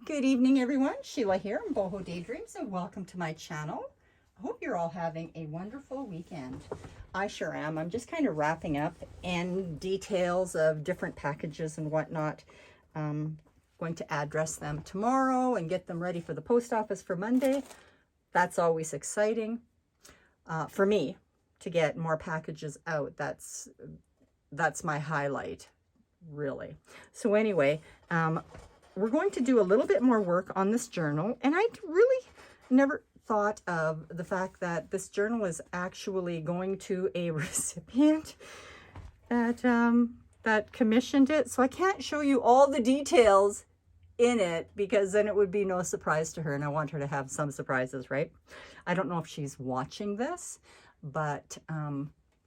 Good evening, everyone. Sheila here in Boho Daydreams, and welcome to my channel. I hope you're all having a wonderful weekend. I sure am. I'm just kind of wrapping up and details of different packages and whatnot. Going to address them tomorrow and get them ready for the post office for Monday. That's always exciting for me to get more packages out. That's my highlight, really. So anyway, we're going to do a little bit more work on this journal, and I really never thought of the fact that this journal is actually going to a recipient that commissioned it. So I can't show you all the details in it because then it would be no surprise to her, and I want her to have some surprises, right? I don't know if she's watching this, but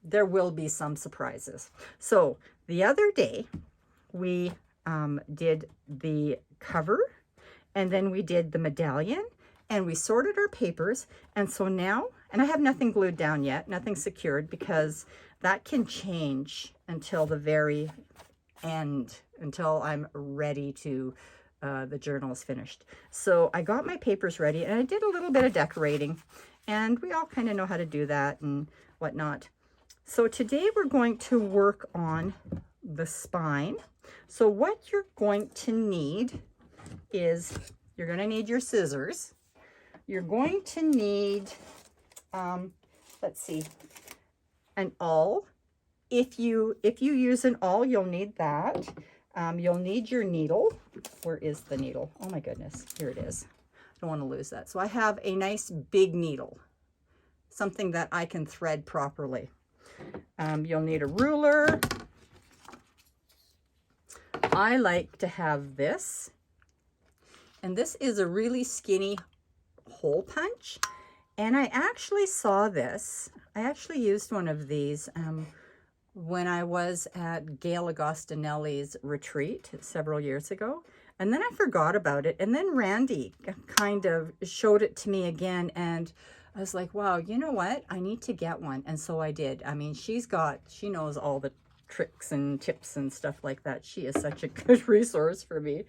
there will be some surprises. So the other day we did the cover, and then we did the medallion, and we sorted our papers. And so now, and I have nothing glued down yet, nothing secured, because that can change until the very end, until I'm ready to, the journal is finished. So I got my papers ready, and I did a little bit of decorating, and we all kind of know how to do that and whatnot. So today we're going to work on the spine. So what you're going to need is, you're going to need your scissors. You're going to need, let's see, an awl. If you use an awl, you'll need that. You'll need your needle. Where is the needle? Oh my goodness, here it is. I don't want to lose that. So I have a nice big needle, something that I can thread properly. You'll need a ruler. I like to have this, and this is a really skinny hole punch, and I actually saw this. I actually used one of these when I was at Gail Agostinelli's retreat several years ago, and then I forgot about it, and then Randi kind of showed it to me again, and I was like, wow, you know what? I need to get one, and so I did. I mean, she knows all the tricks and tips and stuff like that. She is such a good resource for me.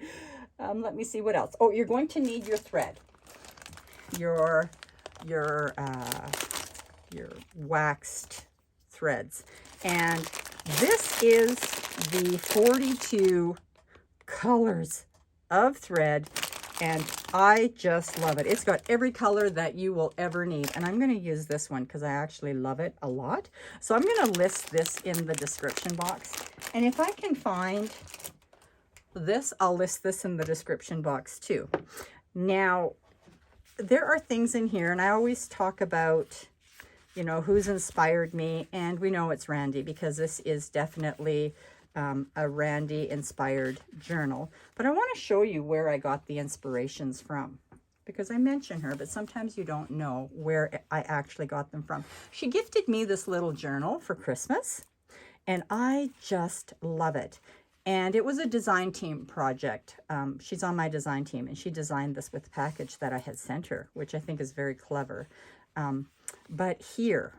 Let me see what else. Oh, you're going to need your thread, your waxed threads, and this is the 42 colors of thread, and I just love it. It's got every color that you will ever need, and I'm going to use this one because I actually love it a lot. So I'm going to list this in the description box, and if I can find this, I'll list this in the description box too. Now, there are things in here, and I always talk about, you know, who's inspired me, and we know it's Randi because this is definitely a Randi inspired journal. But I want to show you where I got the inspirations from, because I mention her, but sometimes you don't know where I actually got them from. She gifted me this little journal for Christmas, and I just love it. And it was a design team project. She's on my design team, and she designed this with the package that I had sent her, which I think is very clever. But here,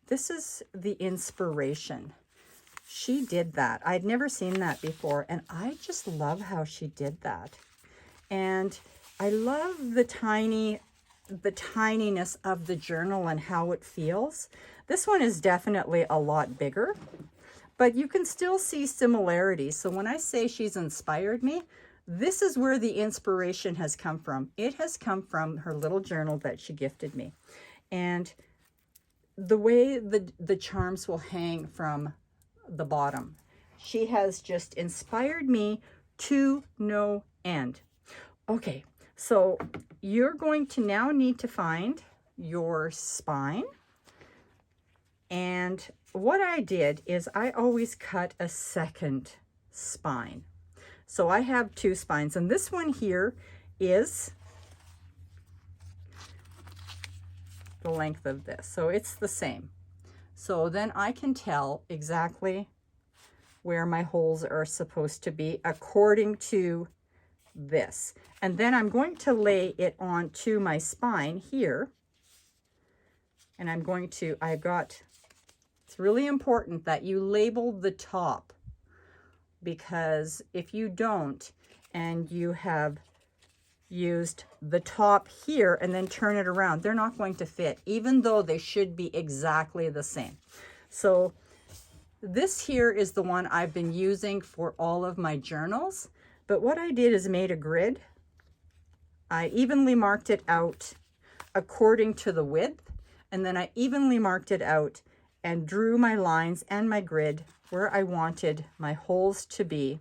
this is the inspiration. She did that. I'd never seen that before, and I just love how she did that. And I love the tininess of the journal and how it feels. This one is definitely a lot bigger, but you can still see similarities. So when I say she's inspired me, this is where the inspiration has come from. It has come from her little journal that she gifted me. And the way the charms will hang from the bottom, she has just inspired me to no end. Okay, so you're going to now need to find your spine. And what I did is I always cut a second spine. So I have two spines, and this one here is the length of this. So it's the same. So then I can tell exactly where my holes are supposed to be according to this. And then I'm going to lay it onto my spine here. And it's really important that you label the top, because if you don't and you have used the top here and then turn it around. They're not going to fit, even though they should be exactly the same. So this here is the one I've been using for all of my journals. But what I did is made a grid. I evenly marked it out according to the width, and then I evenly marked it out and drew my lines and my grid where I wanted my holes to be.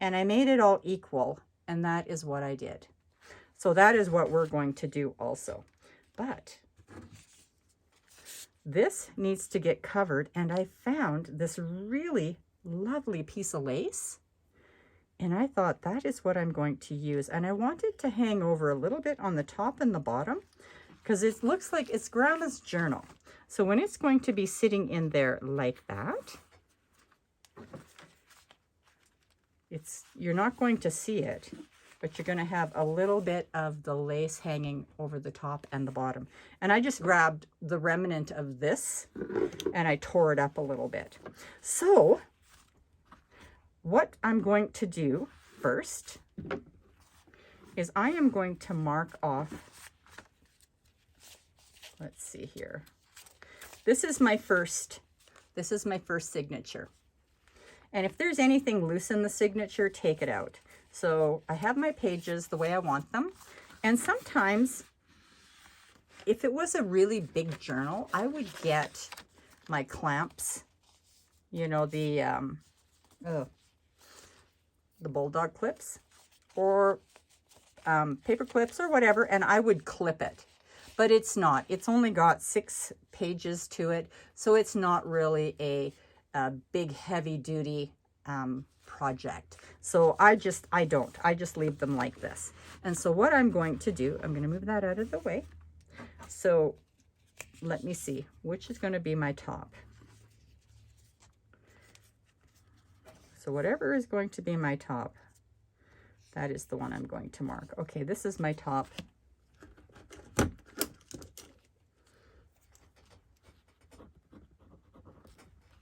And I made it all equal, and that is what I did. So that is what we're going to do also. But this needs to get covered, and I found this really lovely piece of lace, and I thought that is what I'm going to use. And I want it to hang over a little bit on the top and the bottom, because it looks like it's Grandma's journal. So when it's going to be sitting in there like that, you're not going to see it, but you're going to have a little bit of the lace hanging over the top and the bottom. And I just grabbed the remnant of this and I tore it up a little bit. So what I'm going to do first is I am going to mark off, let's see here. This is my first signature. And if there's anything loose in the signature, take it out. So I have my pages the way I want them. And sometimes, if it was a really big journal, I would get my clamps, you know, the bulldog clips or paper clips or whatever, and I would clip it. But it's not. It's only got 6 pages to it, so it's not really a big, heavy-duty project. So I just leave them like this. And so what I'm going to do, I'm going to move that out of the way. So let me see, which is going to be my top. So whatever is going to be my top, that is the one I'm going to mark. Okay, this is my top.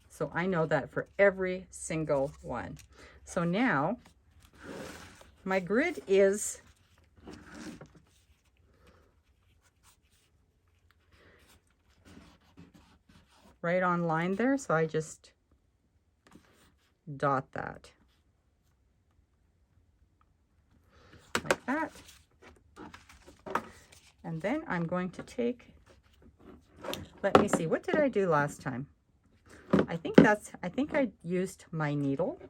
So I know that for every single one. So now my grid is right on line there. So I just dot that like that. And then I'm going to take, let me see, what did I do last time? I think I used my needle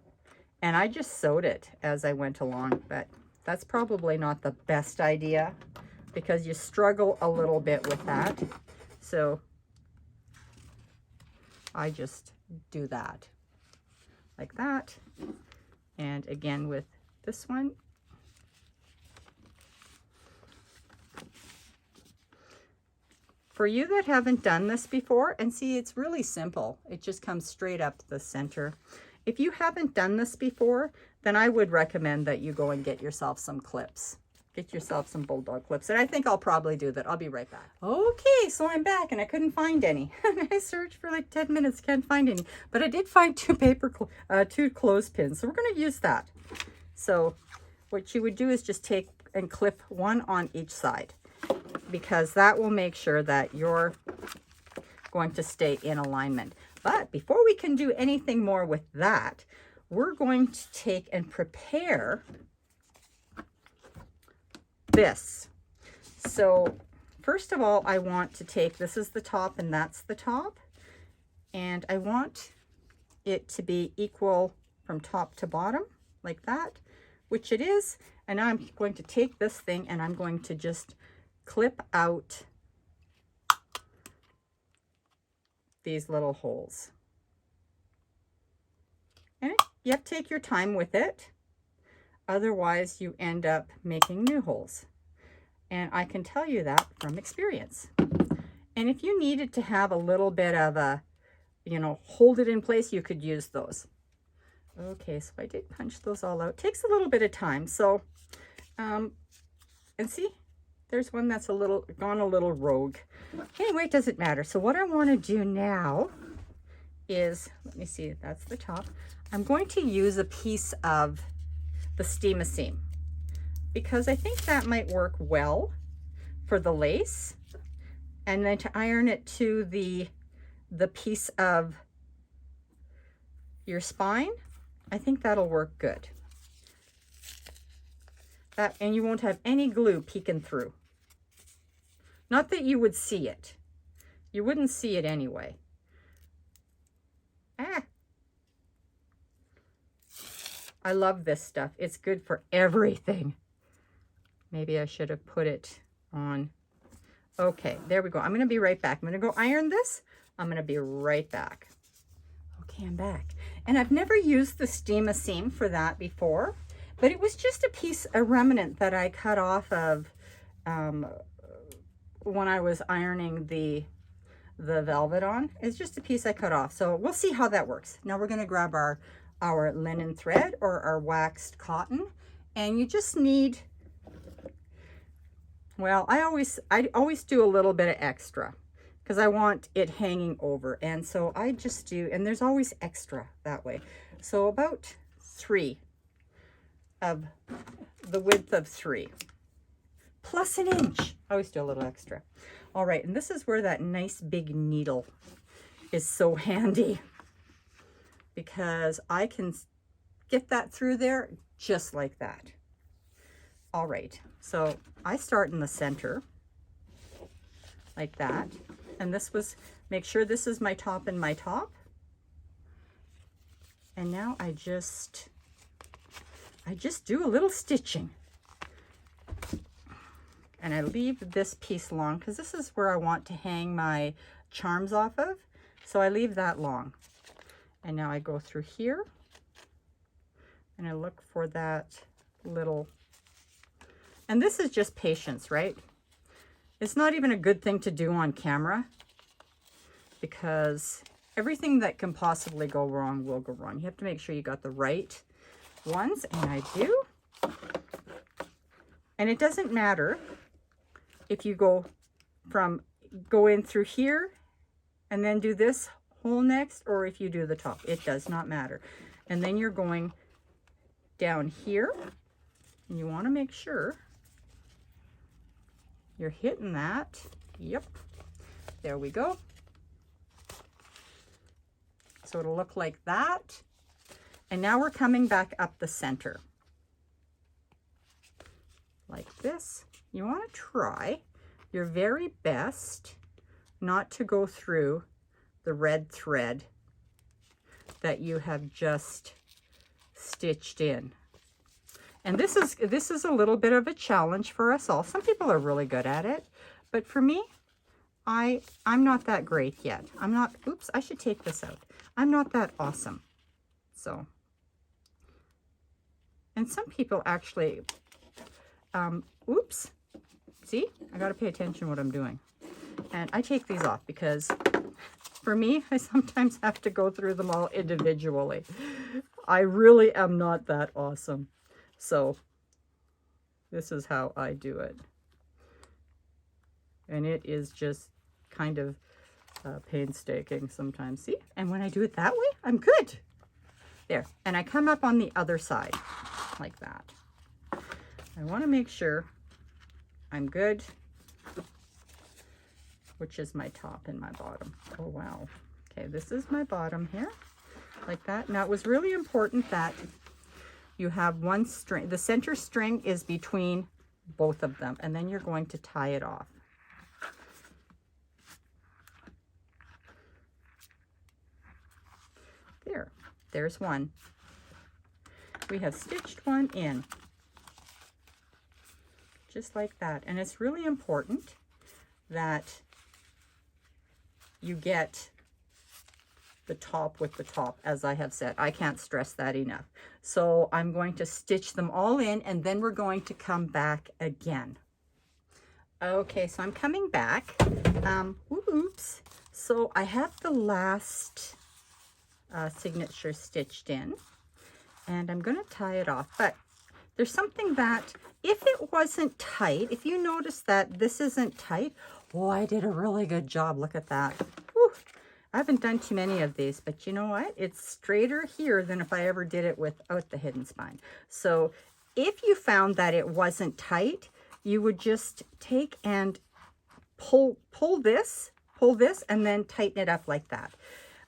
and I just sewed it as I went along, but that's probably not the best idea because you struggle a little bit with that. So I just do that like that. And again with this one, for you that haven't done this before, and see, it's really simple. It just comes straight up the center. If you haven't done this before, then I would recommend that you go and get yourself some clips. Get yourself some bulldog clips. And I think I'll probably do that. I'll be right back. Okay, so I'm back and I couldn't find any. I searched for like 10 minutes, can't find any. But I did find two clothespins. So we're going to use that. So what you would do is just take and clip one on each side, because that will make sure that you're going to stay in alignment. But before we can do anything more with that, we're going to take and prepare this. So first of all, I want to take, this is the top and that's the top, and I want it to be equal from top to bottom like that, which it is. And now I'm going to take this thing and I'm going to just clip out these little holes. And you have to take your time with it. Otherwise, you end up making new holes. And I can tell you that from experience. And if you needed to have a little bit of a, you know, hold it in place, you could use those. Okay, so I did punch those all out. Takes a little bit of time. So, and see, there's one that's gone a little rogue. Anyway, it doesn't matter. So what I want to do now is, let me see, that's the top. I'm going to use a piece of the steam-a-seam. because I think that might work well for the lace. And then to iron it to the piece of your spine, I think that'll work good. And you won't have any glue peeking through. Not that you would see it. You wouldn't see it anyway. I love this stuff. It's good for everything. Maybe I should have put it on. Okay, there we go. I'm going to be right back. I'm going to go iron this. I'm going to be right back. Okay, I'm back. And I've never used the steam seam for that before, but it was just a remnant that I cut off of when I was ironing the velvet on. It's just a piece I cut off. So we'll see how that works. Now we're going to grab our linen thread or our waxed cotton, and you just need, well, I always do a little bit of extra because I want it hanging over, and so I just do, and there's always extra that way. So about 3 of the width of 3 plus an inch. I always do a little extra. All right, and this is where that nice big needle is so handy, because I can get that through there just like that. All right, so I start in the center like that, and make sure this is my top and my top. And now I just do a little stitching. And I leave this piece long because this is where I want to hang my charms off of. So I leave that long. And now I go through here and I look for that little, and this is just patience, right? It's not even a good thing to do on camera because everything that can possibly go wrong will go wrong. You have to make sure you got the right ones, and I do. And it doesn't matter if you go in through here and then do this hole next, or if you do the top. It does not matter. And then you're going down here, and you want to make sure you're hitting that. Yep, there we go. So it'll look like that. And now we're coming back up the center like this. You want to try your very best not to go through the red thread that you have just stitched in. And this is a little bit of a challenge for us all. Some people are really good at it, but for me, I'm not that great yet. I'm not, oops, I should take this out. I'm not that awesome. So, and some people actually, oops, see, I got to pay attention what I'm doing. And I take these off because for me, I sometimes have to go through them all individually. I really am not that awesome. So this is how I do it. And it is just kind of painstaking sometimes. See? And when I do it that way, I'm good. There. And I come up on the other side like that. I want to make sure I'm good, which is my top and my bottom. Oh, wow. Okay, this is my bottom here, like that. Now, it was really important that you have one string. The center string is between both of them, and then you're going to tie it off. There's one. We have stitched one in, just like that. And it's really important that you get the top with the top, as I have said. I can't stress that enough. So I'm going to stitch them all in, and then we're going to come back again. Okay, so I'm coming back. Oops. So I have the last signature stitched in, and I'm going to tie it off. But there's something that, if it wasn't tight, if you notice that this isn't tight, oh, I did a really good job. Look at that. Whew. I haven't done too many of these, but you know what? It's straighter here than if I ever did it without the hidden spine. So if you found that it wasn't tight, you would just take and pull this, and then tighten it up like that.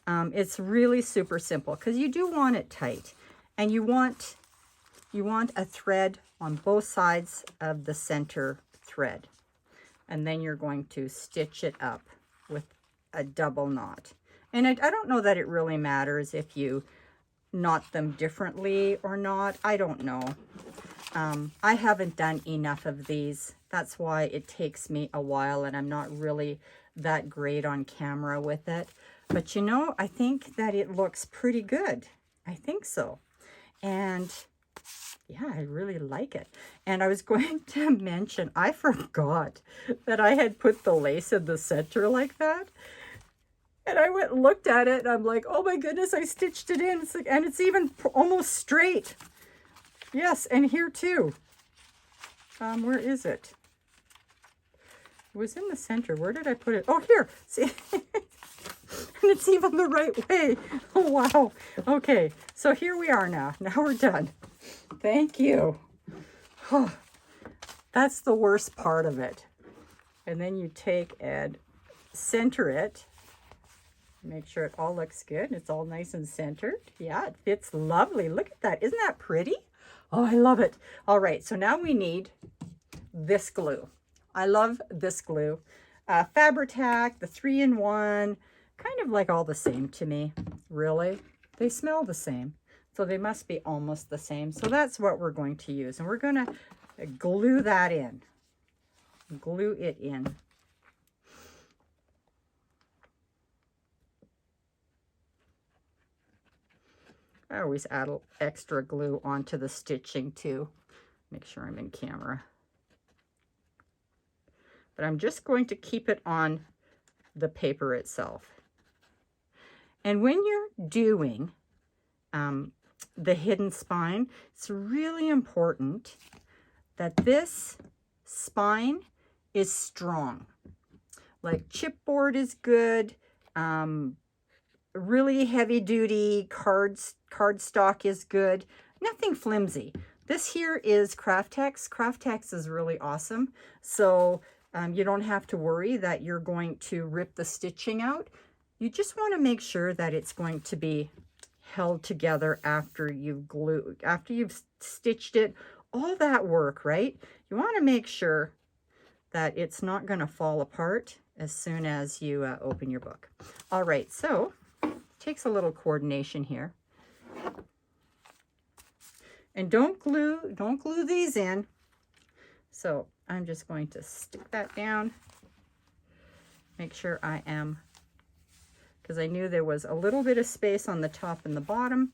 It's really super simple because you do want it tight, and you want a thread on both sides of the center thread, and then you're going to stitch it up with a double knot. And I don't know that it really matters if you knot them differently or not. I don't know. I haven't done enough of these. That's why it takes me a while, and I'm not really that great on camera with it. But you know, I think that it looks pretty good. I think so. And yeah, I really like it. And I was going to mention, I forgot that I had put the lace in the center like that. And I went and looked at it, and I'm like, oh my goodness, I stitched it in. It's like, and it's even almost straight. Yes, and here too. Where is it? It was in the center. Where did I put it? Oh, here. See? And it's even the right way. Oh, wow. Okay, so here we are now. Now we're done. Thank you. Oh, that's the worst part of it. And then you take and center it. Make sure it all looks good. It's all nice and centered. Yeah, it fits lovely. Look at that. Isn't that pretty? Oh, I love it. All right, so now we need this glue. I love this glue. Fabri-Tac, the 3-in-1, kind of like all the same to me, really. They smell the same, so they must be almost the same. So that's what we're going to use, and we're going to glue that in. Glue it in. I always add extra glue onto the stitching too. Make sure I'm in camera. But I'm just going to keep it on the paper itself. And when you're doing the hidden spine, it's really important that this spine is strong. Like chipboard is good. Really heavy duty cardstock is good. Nothing flimsy. This here is Craftex. Craftex is really awesome. So you don't have to worry that you're going to rip the stitching out. You just want to make sure that it's going to be held together after you've stitched it. All that work, right? You want to make sure that it's not going to fall apart as soon as you open your book. All right, so takes a little coordination here. And don't glue these in. So I'm just going to stick that down. Make sure I am, because I knew there was a little bit of space on the top and the bottom.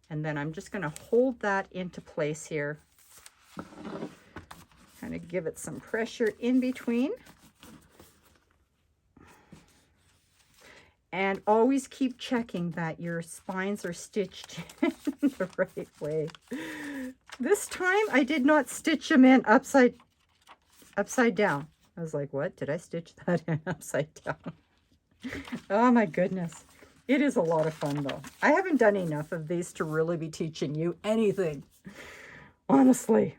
And then I'm just going to hold that into place here. Kind of give it some pressure in between. And always keep checking that your spines are stitched in the right way. This time I did not stitch them in upside down. I was like, what? Did I stitch that in upside down? Oh my goodness. It is a lot of fun though. I haven't done enough of these to really be teaching you anything, honestly.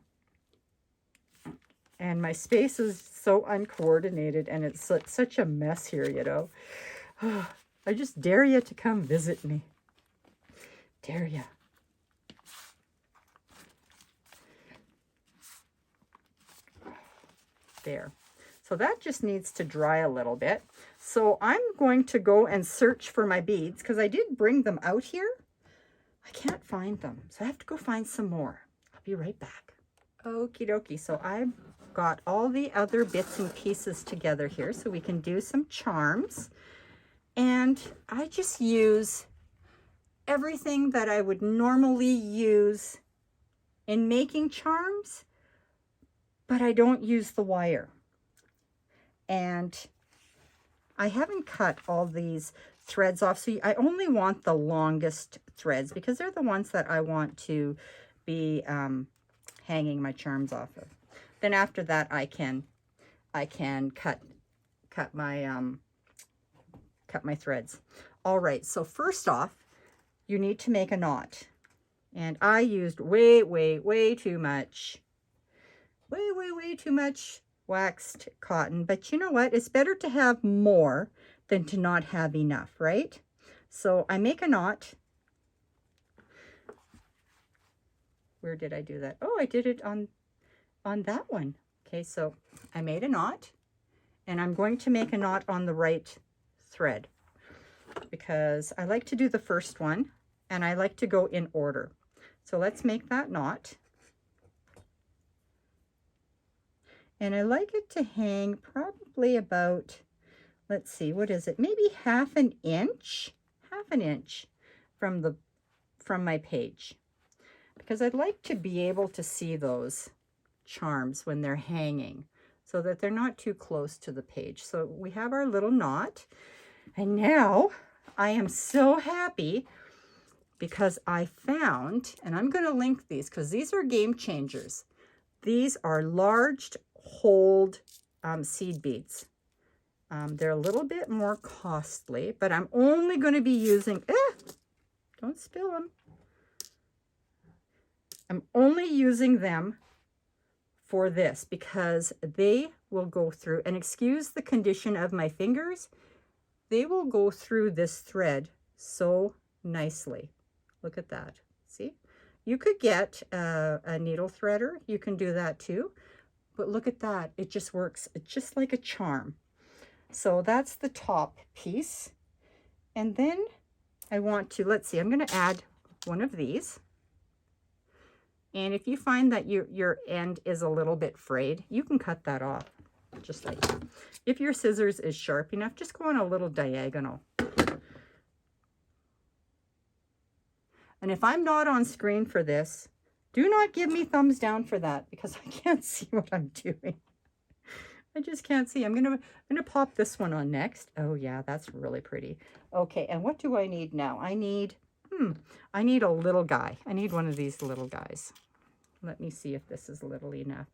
And my space is so uncoordinated, and it's such a mess here, you know. I just dare you to come visit me. Dare you. There. So that just needs to dry a little bit. So I'm going to go and search for my beads, because I did bring them out here. I can't find them, so I have to go find some more. I'll be right back. Okie dokie. So I've got all the other bits and pieces together here so we can do some charms. And I just use everything that I would normally use in making charms, but I don't use the wire. And I haven't cut all these threads off, so I only want the longest threads because they're the ones that I want to be hanging my charms off of. Then after that, I can cut my threads. All right, so first off, you need to make a knot. And I used way too much. Way too much waxed cotton. But you know what? It's better to have more than to not have enough, right? So I make a knot. Where did I do that? Oh, I did it on that one. Okay, so I made a knot, and I'm going to make a knot on the right thread because I like to do the first one and I like to go in order. So let's make that knot. And I like it to hang probably about, let's see, what is it? Maybe half an inch from my page, because I'd like to be able to see those charms when they're hanging so that they're not too close to the page. So we have our little knot, and now I am so happy because I found, and I'm going to link these because these are game changers. These are large hold seed beads. They're a little bit more costly, but I'm only going to be using, don't spill them. I'm only using them for this because they will go through, and excuse the condition of my fingers, they will go through this thread so nicely. Look at that. See? You could get a needle threader. You can do that too. But look at that. It just works just like a charm. So that's the top piece. And then I want to, let's see, I'm going to add one of these. And if you find that your end is a little bit frayed, you can cut that off. Just like that. If your scissors is sharp enough, just go on a little diagonal. And if I'm not on screen for this, do not give me thumbs down for that because I can't see what I'm doing. I just can't see. I'm gonna pop this one on next. Oh yeah, that's really pretty. Okay, and what do I need now? I need a little guy. I need one of these little guys. Let me see if this is little enough.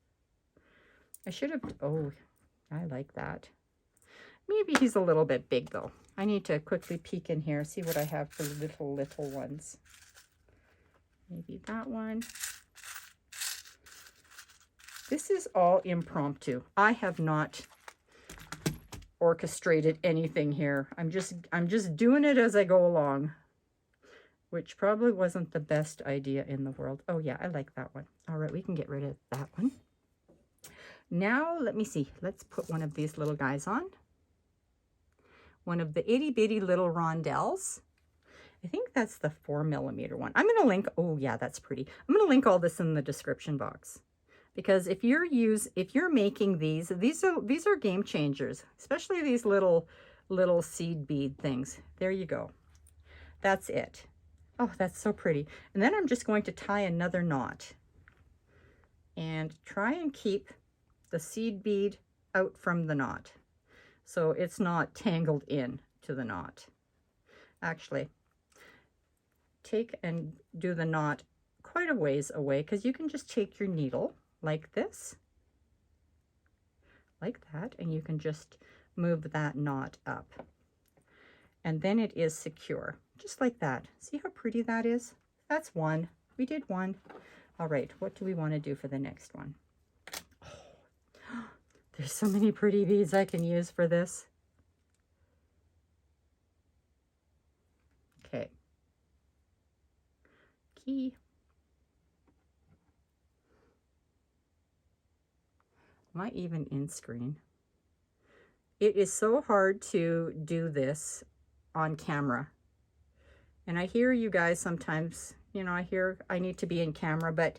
I should have, oh, I like that. Maybe he's a little bit big though. I need to quickly peek in here, see what I have for little ones. Maybe that one. This is all impromptu. I have not orchestrated anything here. I'm just doing it as I go along, which probably wasn't the best idea in the world. Oh yeah, I like that one. All right, we can get rid of that one. Now, let me see. Let's put one of these little guys on. One of the itty bitty little rondelles. I think that's the 4mm one. I'm going to link, oh yeah, that's pretty. I'm going to link all this in the description box. Because if you're making these are game changers, especially these little seed bead things. There you go. That's it. Oh, that's so pretty. And then I'm just going to tie another knot and try and keep the seed bead out from the knot so it's not tangled in to the knot. Actually, take and do the knot quite a ways away, because you can just take your needle like this, like that, and you can just move that knot up. And then it is secure, just like that. See how pretty that is? That's one. We did one. All right, what do we want to do for the next one? Oh, there's so many pretty beads I can use for this. Okay. Key. Am I even in screen? It is so hard to do this on camera. And I hear you guys sometimes, you know, I hear I need to be in camera, but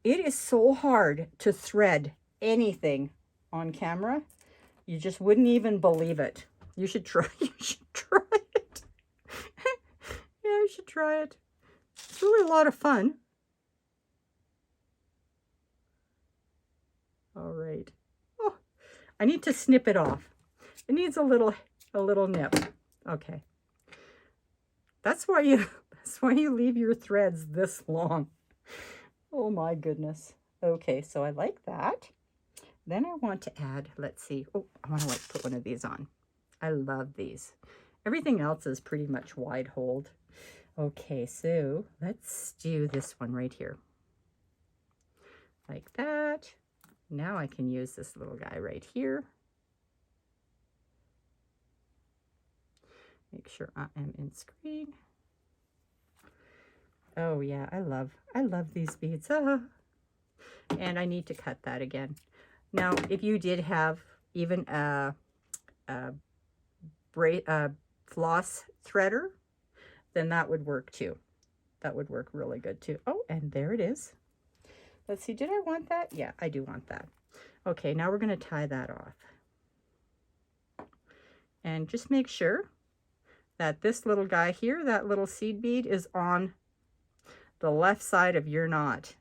it is so hard to thread anything on camera. You just wouldn't even believe it. You should try, you should try it. Yeah, you should try it. It's really a lot of fun. All right. Oh, I need to snip it off. It needs a little nip. Okay. That's why you leave your threads this long. Oh my goodness. Okay, so I like that. Then I want to add, let's see. Oh, I want to like put one of these on. I love these. Everything else is pretty much wide hold. Okay, so let's do this one right here. Like that. Now I can use this little guy right here. Make sure I am in screen. Oh yeah, I love these beads. And I need to cut that again. Now, if you did have even a floss threader, then that would work too. That would work really good too. Oh, and there it is. Let's see, did I want that? Yeah, I do want that. Okay, now we're going to tie that off. And just make sure that this little guy here, that little seed bead, is on the left side of your knot.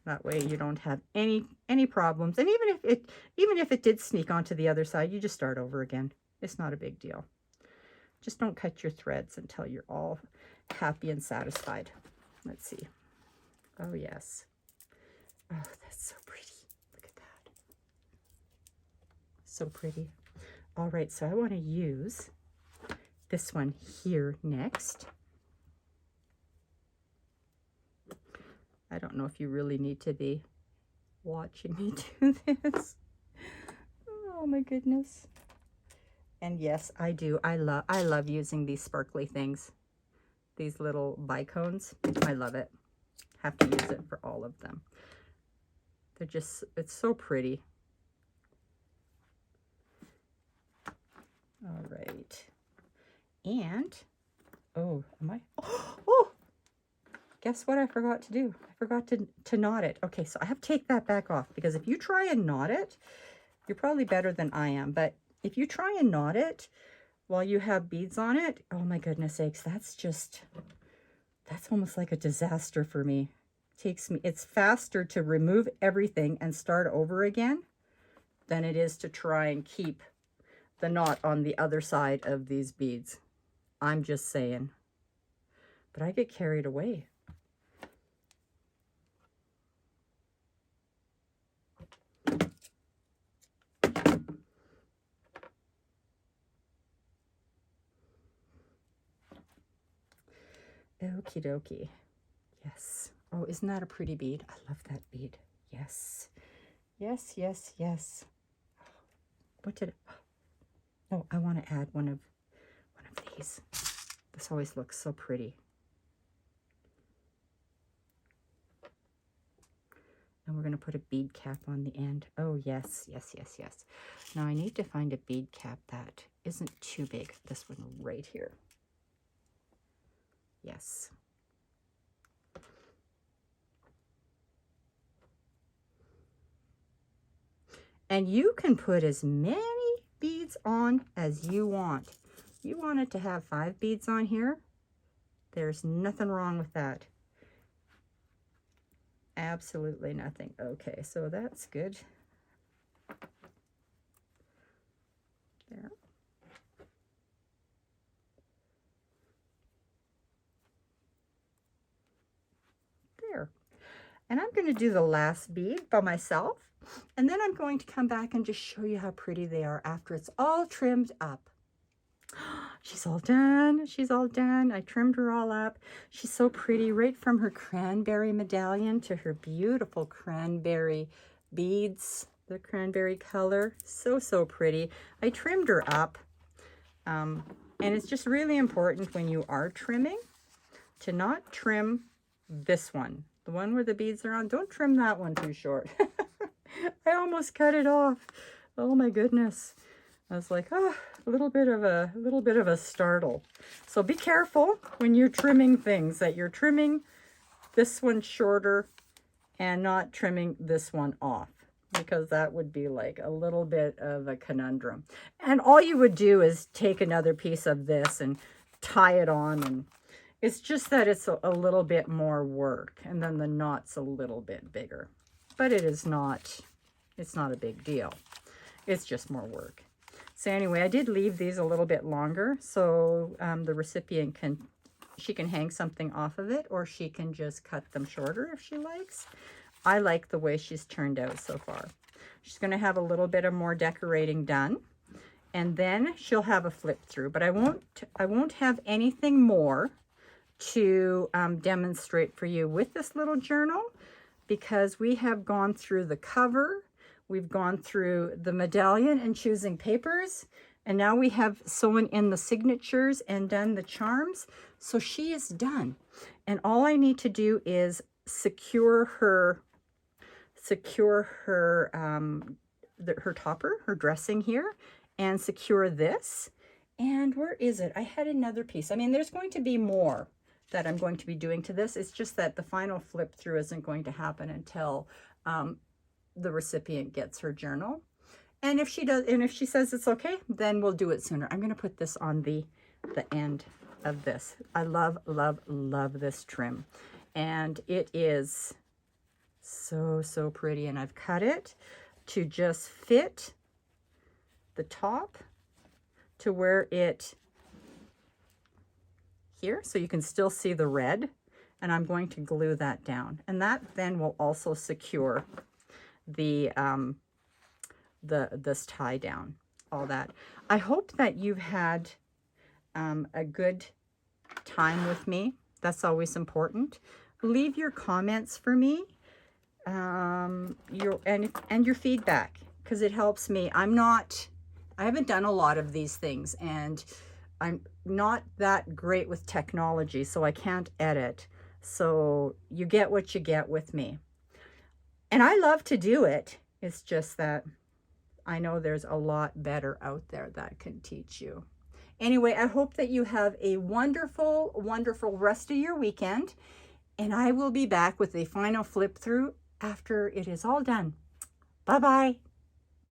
That way you don't have any problems. And even if it did sneak onto the other side, you just start over again. It's not a big deal. Just don't cut your threads until you're all happy and satisfied. Let's see. Oh, yes. Oh, that's so pretty. Look at that. So pretty. All right, so I want to use this one here next. I don't know if you really need to be watching me do this. Oh my goodness. And yes, I do. I love using these sparkly things. These little bicones. I love it. Have to use it for all of them. They're just, it's so pretty. All right. And, oh, guess what I forgot to do? I forgot to knot it. Okay, so I have to take that back off, because if you try and knot it, you're probably better than I am, but if you try and knot it while you have beads on it, oh my goodness sakes, that's almost like a disaster for me. It's faster to remove everything and start over again than it is to try and keep the knot on the other side of these beads. I'm just saying. But I get carried away. Okie dokie. Yes. Oh, isn't that a pretty bead? I love that bead. Yes. Yes, yes, yes. What did... Oh, I want to add one of these. This always looks so pretty. And we're going to put a bead cap on the end. Oh, yes, yes, yes, yes. Now I need to find a bead cap that isn't too big. This one right here. Yes. And you can put as many beads on as you want. You want it to have 5 beads on here, there's nothing wrong with that. Absolutely nothing. Okay, so that's good. There. There. And I'm going to do the last bead by myself, and then I'm going to come back and just show you how pretty they are after it's all trimmed up. She's all done. She's all done. I trimmed her all up. She's so pretty, right from her cranberry medallion to her beautiful cranberry beads, the cranberry color. So, so pretty. I trimmed her up. And it's just really important when you are trimming to not trim this one. The one where the beads are on. Don't trim that one too short. I almost cut it off. Oh my goodness. I was like, oh, a little bit of a startle. So be careful when you're trimming things, that you're trimming this one shorter and not trimming this one off, because that would be like a little bit of a conundrum. And all you would do is take another piece of this and tie it on, and it's just that it's a little bit more work, and then the knot's a little bit bigger. But it's not a big deal. It's just more work. So anyway, I did leave these a little bit longer, so the recipient can hang something off of it, or she can just cut them shorter if she likes. I like the way she's turned out so far. She's going to have a little bit of more decorating done, and then she'll have a flip through. But I won't have anything more to demonstrate for you with this little journal, because we have gone through the cover, we've gone through the medallion and choosing papers, and now we have sewn in the signatures and done the charms. So she is done. And all I need to do is secure her her topper, her dressing here, and secure this. And where is it? I had another piece. I mean, there's going to be more that I'm going to be doing to this. It's just that the final flip through isn't going to happen until the recipient gets her journal. And if she does, and if she says it's okay, then we'll do it sooner. I'm going to put this on the end of this. I love, love, love this trim. And it is so, so pretty. And I've cut it to just fit the top to where it here, so you can still see the red, and I'm going to glue that down, and that then will also secure the this tie down, all that. I hope that you've had a good time with me. That's always important. Leave your comments for me, your feedback, because it helps me. I haven't done a lot of these things, and I'm not that great with technology, so I can't edit. So you get what you get with me. And I love to do it. It's just that I know there's a lot better out there that can teach you. Anyway, I hope that you have a wonderful, wonderful rest of your weekend. And I will be back with a final flip through after it is all done. Bye-bye.